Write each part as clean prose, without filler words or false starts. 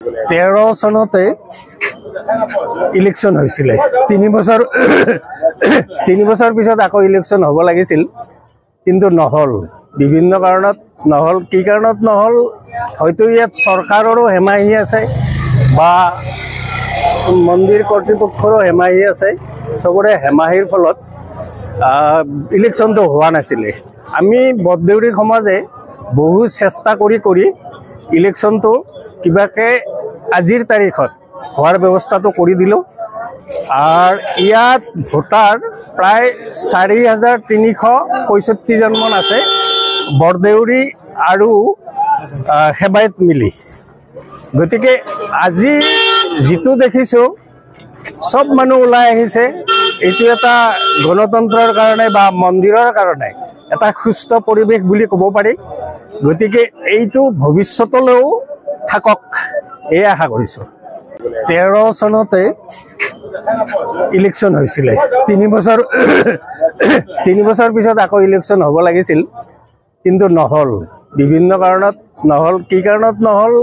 13 চনতে ইলেকশন হৈছিল 3 বছৰ 3 বছৰ পিছত আকৌ ইলেকশন হ'ব লাগিছিল কিন্তু নহল বিভিন্ন কাৰণত নহল কি কাৰণত নহল হয়তো ইয়াত চৰকাৰৰো হেমাহি আছে বা মন্দিৰ কৰ্তৃপক্ষৰো হেমাহি আছে সবৰে হেমাহিৰ ফলত ইলেকশনটো হোৱা নাছিল আমি বৰদেউৰী সমাজে বহু চেষ্টা কৰি ইলেকশনটো কিবাকে আজিৰ তাৰিখত হোৱাৰ ব্যৱস্থাটো কৰি দিলো আৰু ইয়াত ভোটাৰ প্ৰায় 4365 জন মান আছে বৰদেউৰী আৰু হেবায়ত মিলি গতিকে আজি যেটো দেখিছো সব মানুহ ওলাই আহিছে এটো এটা গণতন্ত্ৰৰ কাৰণে বা মন্দিৰৰ কাৰণে এটা সুস্থ পৰিবেশ বুলি ক'ব পাৰি গতিকে এইটো ভৱিষ্যতলৈও থাকক এই আশা কৰিছো 13 চনতে ইলেকশন হৈছিল 3 বছৰ 3 বছৰ পিছত আকৌ ইলেকশন হ'ব লাগিছিল কিন্তু নহল বিভিন্ন কাৰণত নহল কি কাৰণত নহল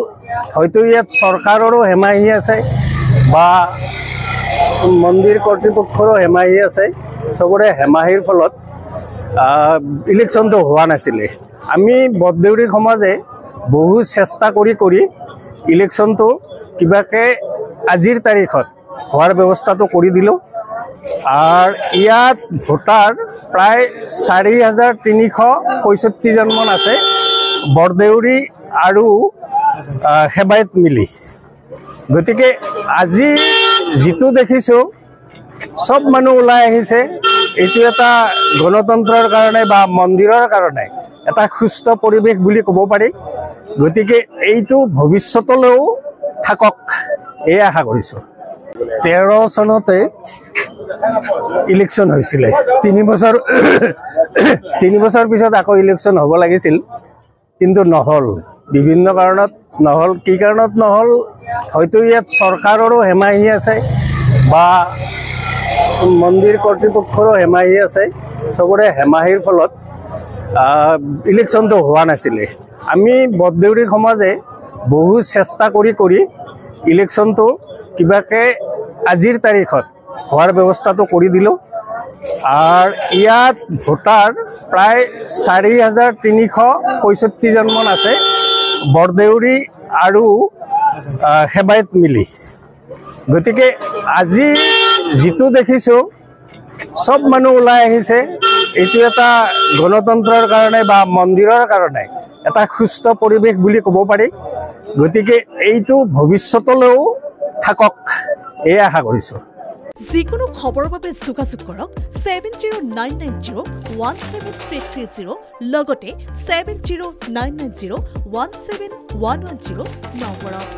হয়তো ইয়াত চৰকাৰৰো হেমাহি আছে বা মন্দিৰ কৰ্তৃপক্ষৰো হেমাহি আছে সবৰে হেমাহিৰ ফলত ইলেকশনটো হোৱা নাছিল আমি বৰদেউৰী সমাজে বহু চেষ্টা কৰি ইলেকশনটো কিবাকে আজিৰ তাৰিখত হোৱাৰ ব্যৱস্থাটো কৰি দিলো আৰু ইয়াত ভোটাৰ প্ৰায় 4365 জন মান আছে বৰদেউৰী আৰু হেবায়ত মিলি গতিকে আজি যেটো দেখিছো সব মানুহ ওলাই আহিছে এটো এটা গণতন্ত্ৰৰ কাৰণে বা মন্দিৰৰ কাৰণে এটা সুস্থ পৰিবেশ বুলি ক'ব পাৰি গতিকে এইটো ভৱিষ্যতলৈও থাকক এই আশা কৰিছো 13 চনতে ইলেকশন হৈছিল 3 বছৰ 3 বছৰ পিছত আকৌ ইলেকশন হ'ব লাগিছিল কিন্তু নহল বিভিন্ন কাৰণত নহল কি কাৰণত নহল হয়তো ইয়াত চৰকাৰৰো হেমাহি আছে বা মন্দিৰ কৰ্তৃপক্ষৰো হেমাহি আছে সবৰে হেমাহিৰ ফলত ইলেকশনটো হোৱা নাছিল আমি বৰদেউৰী সমাজে বহু চেষ্টা কৰি ইলেকশনটো কিবাকে আজিৰ তাৰিখত হোৱাৰ ব্যৱস্থাটো কৰি দিলো আৰু ইয়াত ভোটাৰ প্ৰায় 4365 জন মান আছে বৰদেউৰী আৰু হেবায়ত মিলি গতিকে আজি যেটো দেখিছো সব মানুহ ওলাই আহিছে এটো এটা গণতন্ত্ৰৰ কাৰণে বা মন্দিৰৰ কাৰণে এটা সুস্থ পৰিবেশ বুলি ক'ব পাৰি গতিকে এইটো ভৱিষ্যতলৈও থাকক এই আশা কৰিছো যিকোনো খবৰৰ বাবে যোগাযোগ কৰক 7099017330 লগতে 7099017110 নম্বৰত